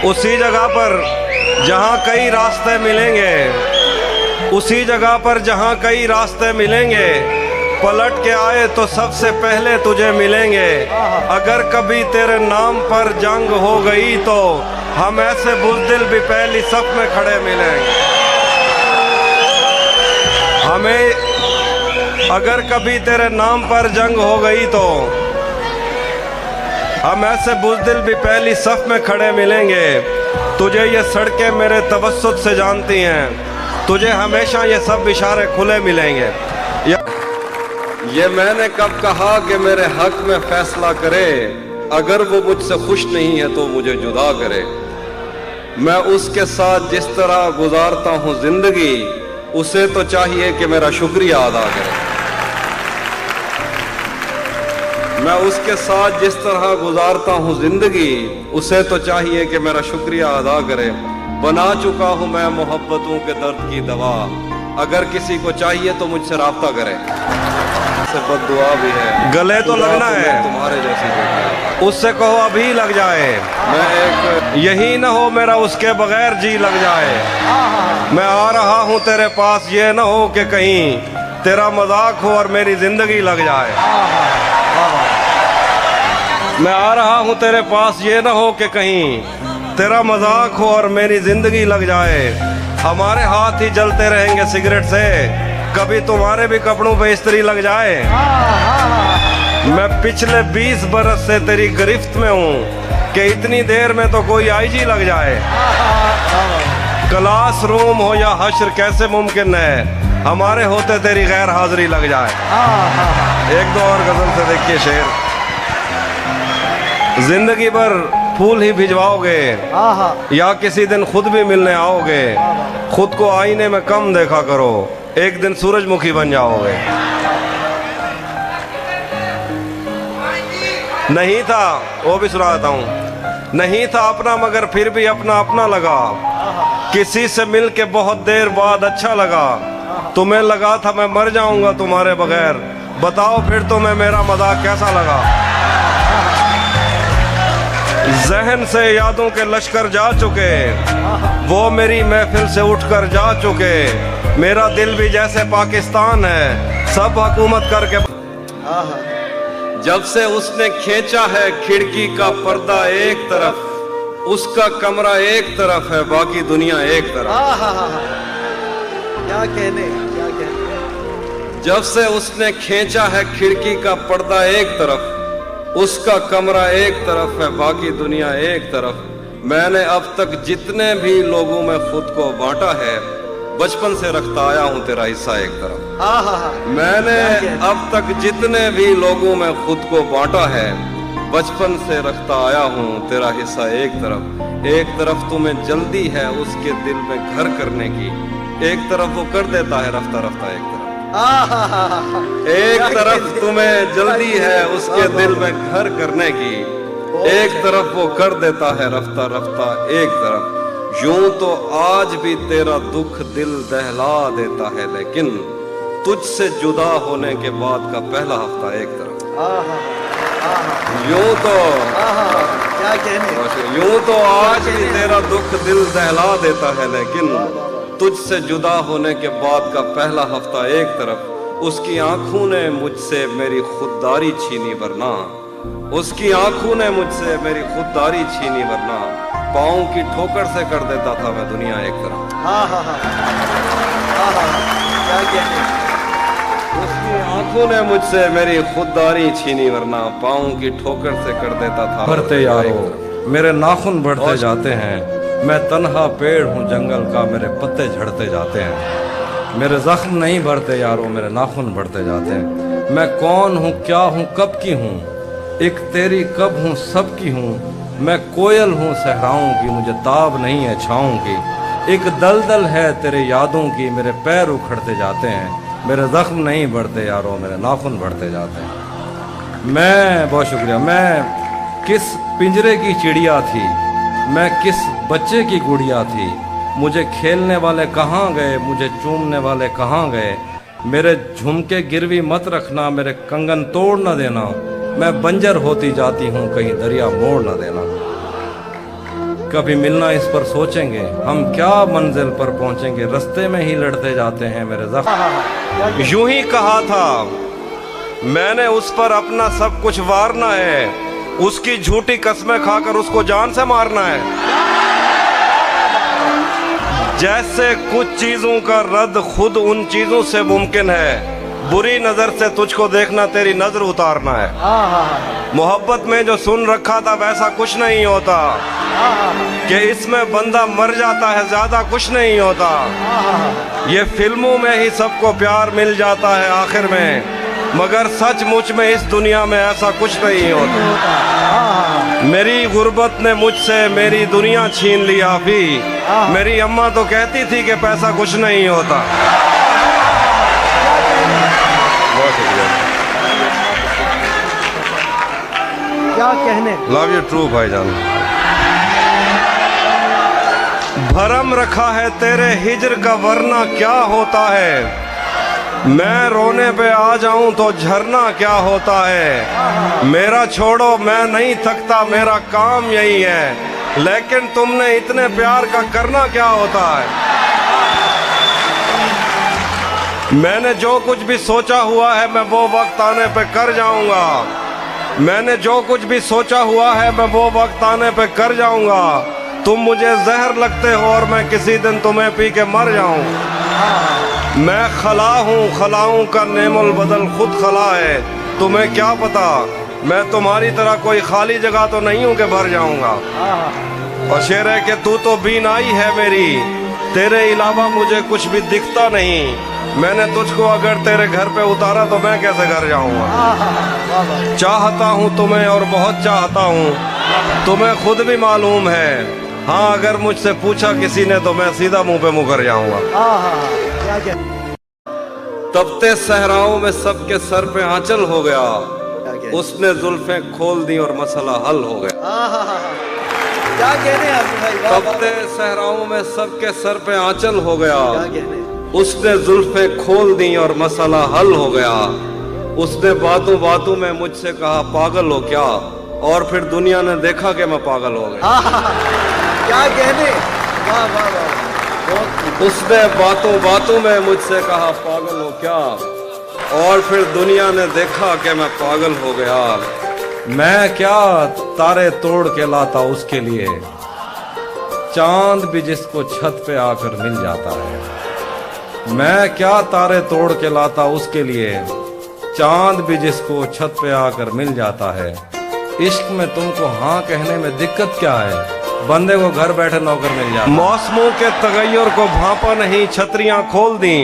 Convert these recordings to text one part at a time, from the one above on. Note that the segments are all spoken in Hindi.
उसी जगह पर जहाँ कई रास्ते मिलेंगे, उसी जगह पर जहाँ कई रास्ते मिलेंगे, पलट के आए तो सबसे पहले तुझे मिलेंगे। अगर कभी तेरे नाम पर जंग हो गई तो हम ऐसे बुज़दिल भी पहली सफ में खड़े मिलेंगे। हमें अगर कभी तेरे नाम पर जंग हो गई तो हम ऐसे बुज़दिल भी पहली सफ में खड़े मिलेंगे। तुझे ये सड़कें मेरे तवस्सुत से जानती हैं, तुझे हमेशा ये सब इशारे खुले मिलेंगे। ये मैंने कब कहा कि मेरे हक में फैसला करे, अगर वो मुझसे खुश नहीं है तो मुझे जुदा करे। मैं उसके साथ जिस तरह गुजारता हूँ जिंदगी, उसे तो चाहिए कि मेरा शुक्रिया अदा करे। मैं उसके साथ जिस तरह गुजारता हूँ जिंदगी, उसे तो चाहिए कि मेरा शुक्रिया अदा करे। बना चुका हूँ मैं मोहब्बतों के दर्द की दवा, अगर किसी को चाहिए तो मुझसे राब्ता करे। से बद्दुआ भी है, गले तो लगना है तुम्हारे जैसी, उससे कहो अभी लग जाए। मैं एक यही न हो मेरा उसके बगैर जी लग जाए। मैं आ रहा हूँ तेरे पास, ये न हो कि कहीं तेरा मजाक हो और मेरी जिंदगी लग जाए। मैं आ रहा हूँ तेरे पास, ये न हो कि कहीं तेरा मजाक हो और मेरी जिंदगी लग जाए। हमारे हाथ ही जलते रहेंगे सिगरेट से, कभी तुम्हारे भी कपड़ों पे इस्त्री लग जाए। मैं पिछले 20 बरस से तेरी गिरफ्त में हूँ कि इतनी देर में तो कोई आईजी लग जाए। क्लास रूम हो या हश्र कैसे मुमकिन है, हमारे होते तेरी गैर हाजिरी लग जाए। एक दो और गजल से देखिए शेर। जिंदगी भर फूल ही भिजवाओगे या किसी दिन खुद भी मिलने आओगे, खुद को आईने में कम देखा करो, एक दिन सूरजमुखी बन जाओगे। नहीं था, वो भी सुना देता हूँ। नहीं था अपना मगर फिर भी अपना अपना लगा, किसी से मिल के बहुत देर बाद अच्छा लगा। तुम्हें लगा था मैं मर जाऊंगा तुम्हारे बगैर, बताओ फिर तुम्हें मेरा मजाक कैसा लगा। जहन से यादों के लश्कर जा चुके, वो मेरी महफिल से उठकर जा चुके। मेरा दिल भी जैसे पाकिस्तान है, सब हुकूमत करके। जब से उसने खींचा है खिड़की का पर्दा एक तरफ, उसका कमरा एक तरफ है, बाकी दुनिया एक तरफ। क्या कहने, क्या कहने। जब से उसने खींचा है खिड़की का पर्दा एक तरफ, उसका कमरा एक तरफ है, बाकी दुनिया एक तरफ। मैंने अब तक जितने भी लोगों में खुद को बांटा है, बचपन से रखता आया हूँ तेरा हिस्सा एक तरफ। मैंने अब तक जितने भी लोगों में खुद को बांटा है, बचपन से रखता आया हूँ तेरा हिस्सा एक तरफ। एक तरफ तुम्हें जल्दी है उसके दिल में घर करने की, एक तरफ वो कर देता है रफ्ता रफ्ता एक तरफ। एक तरफ तुम्हें जल्दी है उसके दिल में घर करने की, एक तरफ वो कर देता है रफ्ता रफ्ता एक तरफ। यूं तो आज भी तेरा दुख दिल दहला देता है, लेकिन तुझसे जुदा होने के बाद का पहला हफ्ता एक तरफ। यूं तो क्या कहने। यूं तो आज भी तेरा दुख दिल दहला देता है, लेकिन तुझसे जुदा होने के बाद का पहला हफ्ता एक तरफ। उसकी आंखों ने मुझसे मेरी खुददारी छीनी वरना, उसकी आंखों ने मुझसे मेरी खुददारी छीनी वरना, पाँव की ठोकर से कर देता था मैं दुनिया एक तरफ। क्या कहने। उसकी आंखों ने मुझसे मेरी खुददारी छीनी वरना, पाँव की ठोकर से कर देता था। बढ़ते यारो मेरे नाखून बढ़ते जाते हैं, मैं तन्हा पेड़ हूँ जंगल का, मेरे पत्ते झड़ते जाते हैं। मेरे जख्म नहीं भरते यारो, मेरे नाखून बढ़ते जाते हैं। मैं कौन हूँ, क्या हूँ, कब की हूँ, एक तेरी कब हूँ, सब की हूँ। मैं कोयल हूँ सहराओं की, मुझे ताब नहीं है छाँव की। एक दलदल है तेरे यादों की, मेरे पैर उखड़ते जाते हैं। मेरे जख्म नहीं बढ़ते यारो, मेरे नाखून बढ़ते जाते हैं। मैं बहुत शुक्रिया। मैं किस पिंजरे की चिड़िया थी, मैं किस बच्चे की गुड़िया थी। मुझे खेलने वाले कहाँ गए, मुझे चूमने वाले कहाँ गए। मेरे झुमके गिरवी मत रखना, मेरे कंगन तोड़ न देना। मैं बंजर होती जाती हूँ, कहीं दरिया मोड़ न देना। कभी मिलना इस पर सोचेंगे, हम क्या मंजिल पर पहुंचेंगे, रास्ते में ही लड़ते जाते हैं मेरे जख्म। यूं ही कहा था मैंने उस पर अपना सब कुछ वारना है, उसकी झूठी कस्में खाकर उसको जान से मारना है। जैसे कुछ चीजों का रद्द खुद उन चीजों से मुमकिन है, बुरी नजर से तुझको देखना तेरी नजर उतारना है। मोहब्बत में जो सुन रखा था वैसा कुछ नहीं होता, कि इसमें बंदा मर जाता है ज्यादा कुछ नहीं होता। ये फिल्मों में ही सबको प्यार मिल जाता है आखिर में, मगर सचमुच में इस दुनिया में ऐसा कुछ नहीं होता। मेरी गुर्बत ने मुझसे मेरी दुनिया छीन लिया भी, मेरी अम्मा तो कहती थी कि पैसा कुछ नहीं होता। बहुत शुक्रिया। क्या कहने। लव यू ट्रू भाईजान। भरम रखा है तेरे हिजर का वरना क्या होता है, मैं रोने पे आ जाऊं तो झरना क्या होता है। मेरा छोड़ो मैं नहीं थकता मेरा काम यही है, लेकिन तुमने इतने प्यार का करना क्या होता है। मैंने जो कुछ भी सोचा हुआ है मैं वो वक्त आने पे कर जाऊंगा, मैंने जो कुछ भी सोचा हुआ है मैं वो वक्त आने पे कर जाऊंगा। तुम मुझे जहर लगते हो और मैं किसी दिन तुम्हें पी के मर जाऊं। मैं खला हूँ, खलाऊं का नेमुल बदल खुद खला है, तुम्हें क्या पता मैं तुम्हारी तरह कोई खाली जगह तो नहीं हूँ कि भर जाऊंगा। और शेर है कि तू तो बीनाई है मेरी, तेरे अलावा मुझे कुछ भी दिखता नहीं। मैंने तुझको अगर तेरे घर पे उतारा तो मैं कैसे घर जाऊंगा। चाहता हूँ तुम्हें और बहुत चाहता हूँ, तुम्हें खुद भी मालूम है। हाँ अगर मुझसे पूछा किसी ने तो मैं सीधा मुंह पे मुकर जाऊंगा। तपते सहराओं में सबके सर पे आंचल हो गया, उसने जुल्फें खोल दी और मसला हल हो गया। क्या कहने हैं भाई। तपते सहराओं में सबके सर पे आंचल हो गया, उसने जुल्फें खोल दी और मसला हल हो गया। उसने बातों बातों में मुझसे कहा पागल हो क्या, और फिर दुनिया ने देखा कि मैं पागल हो गया। क्या कहने। वाह वाह वाह। उसने बातों बातों में मुझसे कहा पागल हो क्या, और फिर दुनिया ने देखा कि मैं पागल हो गया। मैं क्या तारे तोड़ के लाता उसके लिए, चांद भी जिसको छत पे आकर मिल जाता है। मैं क्या तारे तोड़ के लाता उसके लिए, चांद भी जिसको छत पे आकर मिल जाता है। इश्क में तुमको हाँ कहने में दिक्कत क्या है, बंदे को घर बैठे नौकर मिल जाता। मौसमों के तगैयुर को भांपा नहीं छतरियां खोल दी,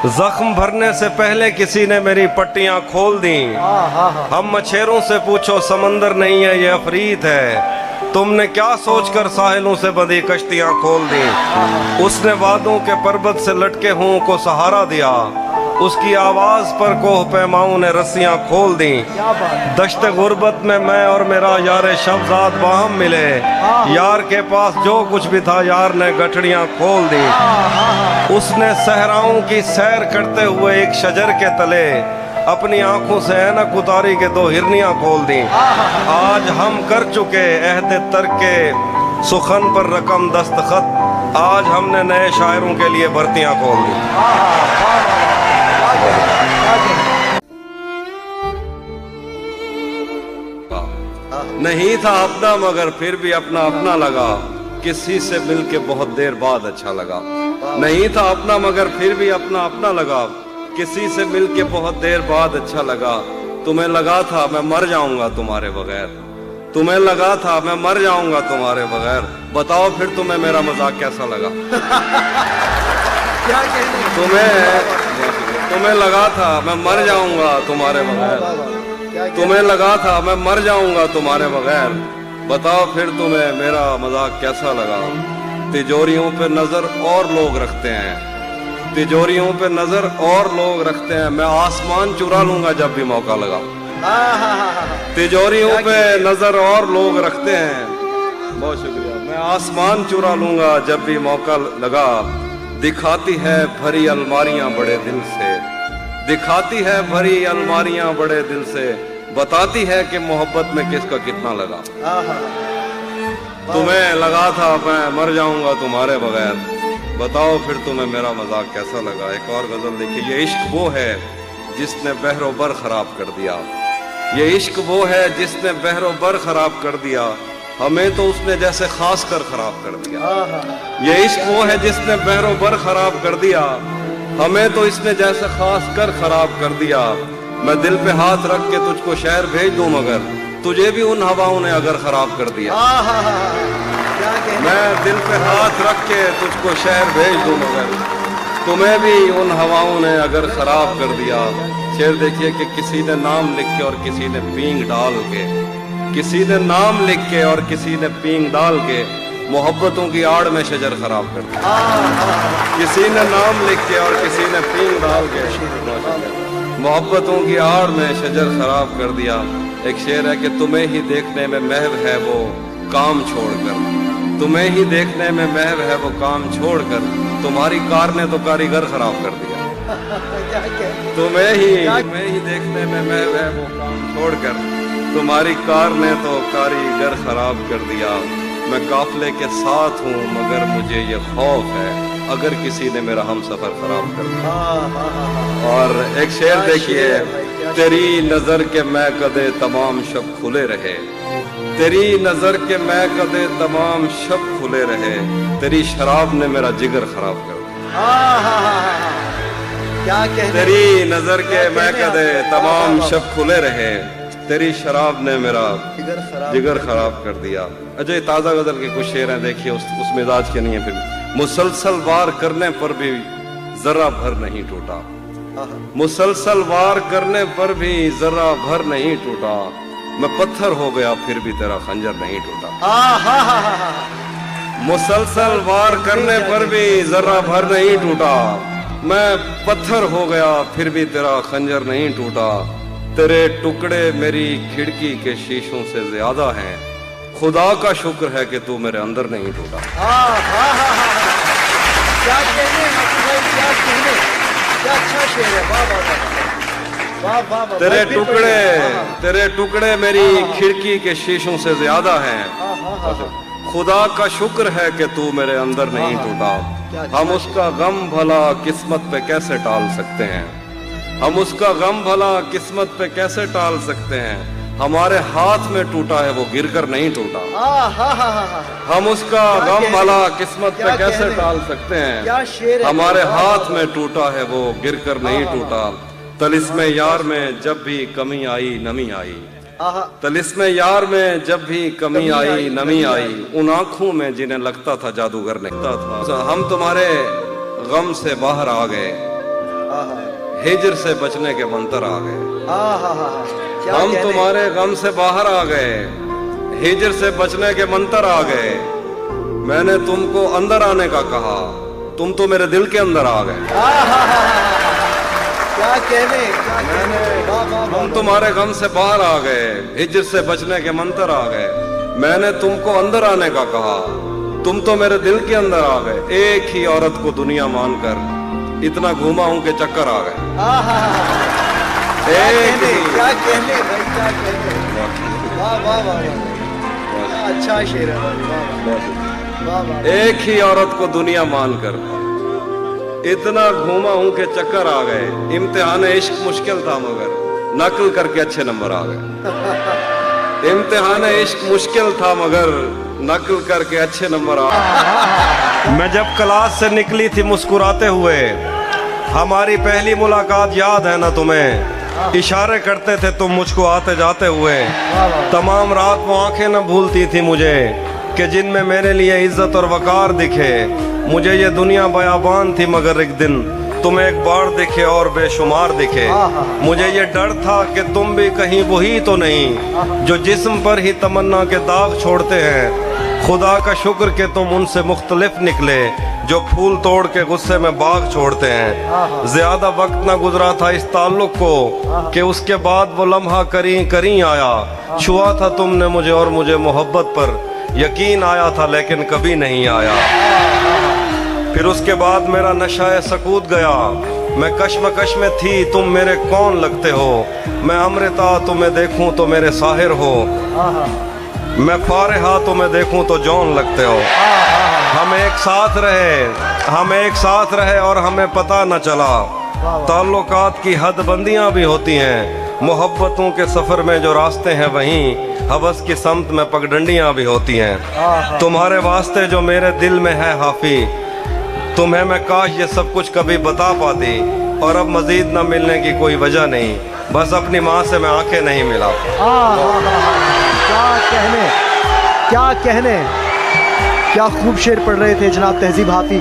जख्म भरने से पहले किसी ने मेरी पट्टियां खोल दी। हम मछेरों से पूछो समंदर नहीं है ये अफरीत है, तुमने क्या सोचकर साहिलों से बंधी कश्तियां खोल दी। उसने वादों के पर्वत से लटके हुओं को सहारा दिया, उसकी आवाज पर कोह पैमाओं ने रस्सियां खोल दी। दश्त गुर्बत में मैं और मेरा यार शब्जाद बाहम मिले, यार के पास जो कुछ भी था यार ने गठड़ियां खोल दी। उसने सहराओं की सैर करते हुए एक शजर के तले अपनी आंखों से ऐनक उतारी के दो हिरनियां खोल दी। आज हम कर चुके अहद तर्क के सुखन पर रकम दस्तखत, आज हमने नए शायरों के लिए भर्तियां खोल दी। नहीं था अपना मगर फिर भी अपना अपना लगा, किसी से मिलके बहुत देर बाद अच्छा लगा। नहीं था अपना मगर फिर भी अपना अपना लगा, किसी से मिलके बहुत देर बाद अच्छा लगा। तुम्हें लगा था मैं मर जाऊंगा तुम्हारे बगैर, तुम्हें लगा था मैं मर जाऊंगा तुम्हारे बगैर। बताओ फिर तुम्हें मेरा मजाक कैसा लगा। क्या कहने। तुम्हें लगा था मैं मर जाऊंगा तुम्हारे बगैर, तुम्हें लगा था मैं मर जाऊंगा तुम्हारे बगैर। बताओ फिर तुम्हें मेरा मजाक कैसा लगा। तिजोरियों पे नजर और लोग रखते हैं, तिजोरियों पे नजर और लोग रखते हैं, मैं आसमान चुरा लूंगा जब भी मौका लगा। तिजोरियों पे नजर और लोग रखते हैं, बहुत शुक्रिया, मैं आसमान चुरा लूंगा जब भी मौका लगा। दिखाती है भरी अलमारियां बड़े दिल से, दिखाती है भरी अलमारियां बड़े दिल से, बताती है कि मोहब्बत में किसका कितना लगा। तुम्हें लगा था मैं मर जाऊंगा तुम्हारे बगैर, बताओ फिर तुम्हें मेरा मजाक कैसा लगा। एक और गजल देखिए, ये इश्क वो है जिसने बहरो बर खराब कर दिया, ये इश्क वो है जिसने बहरो बर खराब कर दिया, हमें तो उसने जैसे खास कर खराब कर दिया। ये इश्क वो है जिसने बहरो बर खराब कर दिया, हमें तो इसने जैसे खास कर खराब कर दिया। मैं दिल पे हाथ रख के तुझको शहर भेज दूं मगर तुझे भी उन हवाओं ने अगर खराब कर दिया। क्या कहने, मैं दिल पे हाथ रख के तुझको शहर भेज दूं मगर तुम्हें भी उन हवाओं ने अगर खराब कर दिया। शेर देखिए कि किसी ने नाम लिख के और किसी ने पींग डाल के, किसी ने नाम लिख के और किसी ने पींग डाल के मोहब्बतों की आड़ में शजर खराब कर दिया। किसी ने नाम लिख के और किसी ने पींग डाल के मोहब्बतों की आड़ में शजर खराब कर दिया। एक शेर है कि तुम्हें ही देखने में महव है वो काम छोड़कर, तुम्हें ही देखने में महव है वो काम छोड़कर, तुम्हारी कार ने तो कारीगर खराब कर दिया। क्या कहने, तुम्हें ही देखने में महव है वो काम छोड़कर, तुम्हारी कार ने तो कारीगर खराब कर दिया। मैं काफिले के साथ हूँ मगर मुझे ये खौफ है अगर किसी ने मेरा हम सफर खराब कर दिया। और एक शेर देखिए, तेरी नजर के मैं कदे तमाम शब खुले रहे, तेरी नजर के मैं कदे तमाम शब खुले रहे, तेरी शराब ने मेरा जिगर खराब कर दिया। क्या कहने, तेरी नजर के मैं कदे तमाम शब खुले रहे, तेरी शराब ने मेरा जिगर खराब कर दिया। अजय ताजा गजल के कुछ शेर हैं, देखिए उस मिजाज के नहीं है। फिर मुसलसल वार करने पर भी जरा भर नहीं टूटा, मुसलसल वार करने पर भी जरा भर नहीं टूटा, मैं पत्थर हो गया फिर भी तेरा खंजर नहीं टूटा। मुसलसल वार करने पर भी जरा भर नहीं टूटा, मैं पत्थर हो गया फिर भी तेरा खंजर नहीं टूटा, तेरे टुकड़े मेरी खिड़की के शीशों से ज्यादा हैं, खुदा का शुक्र है कि तू मेरे अंदर नहीं टूटा। क्या कहने, क्या कहने, क्या अच्छा शेर है। वाह वाह वाह वाह वाह। तेरे टुकड़े मेरी खिड़की के शीशों से ज्यादा हैं, खुदा का शुक्र है कि तू मेरे अंदर नहीं टूटा। हम उसका गम भला किस्मत पे कैसे टाल सकते हैं, हम उसका गम भला किस्मत पे कैसे टाल सकते हैं, हमारे हाथ में टूटा है वो गिरकर नहीं टूटा। हम उसका गम भला किस्मत पे कैसे टाल सकते हैं, हमारे हाथ में टूटा है वो गिरकर नहीं टूटा। तलिस्मे यार में जब भी कमी आई नमी आई, तलिस्मे यार में जब भी कमी आई नमी आई, उन आंखों में जिन्हें लगता था जादूगर लगता था। हम तुम्हारे गम से बाहर आ गए, हिजर से बचने के मंतर आ गए। हम तुम्हारे गम से बाहर आ गए, हिजर से बचने के मंतर आ गए, मैंने तुमको अंदर आने का कहा, तुम तो मेरे दिल के अंदर आ गए। क्या कहने, हम तुम्हारे गम से बाहर आ गए, हिजर से बचने के मंतर आ गए, मैंने तुमको अंदर आने का कहा, तुम तो मेरे दिल के अंदर आ गए। एक ही औरत को दुनिया मानकर इतना घूमा हूं के चक्कर आ गए। क्या कहने भाई, क्या कहने। वाह वाह वाह, अच्छा शेर है। वाह वाह। एक ही औरत को दुनिया मानकर इतना घूमा हूं के चक्कर आ गए, इम्तिहान इश्क मुश्किल था मगर नकल करके अच्छे नंबर आ गए। इम्तिहान इश्क मुश्किल था मगर नकल करके अच्छे नंबर आ गए। मैं जब क्लास से निकली थी मुस्कुराते हुए, हमारी पहली मुलाकात याद है ना तुम्हें, इशारे करते थे तुम मुझको आते जाते हुए, तमाम रात वो आंखें न भूलती थी मुझे कि जिनमें मेरे लिए इज्जत और वकार दिखे। मुझे ये दुनिया बयाबान थी मगर एक दिन तुम्हें एक बार दिखे और बेशुमार दिखे। मुझे ये डर था कि तुम भी कहीं वही तो नहीं जो जिस्म पर ही तमन्ना के दाग छोड़ते हैं। खुदा का शुक्र कि तुम उनसे मुख्तलिफ निकले जो फूल तोड़ के गुस्से में बाग छोड़ते हैं। ज्यादा वक्त न गुजरा था इस ताल्लुक को कि उसके बाद वो लम्हा करीं करीं आया। छुआ था तुमने मुझे और मुझे मोहब्बत पर यकीन आया था लेकिन कभी नहीं आया। फिर उसके बाद मेरा नशा सकूत गया, मैं कश्मकश में थी तुम मेरे कौन लगते हो। मैं अमृता तुम्हें देखूं तो मेरे साहिर हो। मैं फारे हाथों में देखूं तो जौन लगते हो। हम एक साथ रहे और हमें पता न चला। ताल्लुकात की हदबंदियां भी होती हैं, मोहब्बतों के सफ़र में जो रास्ते हैं वहीं हवस की समत में पगडंडियां भी होती हैं। तुम्हारे वास्ते जो मेरे दिल में है हाफी, तुम्हें मैं काश ये सब कुछ कभी बता पाती। और अब मजीद न मिलने की कोई वजह नहीं, बस अपनी माँ से मैं आंखें नहीं मिला। क्या खूब शेर पढ़ रहे थे जनाब तहजीब हाफी।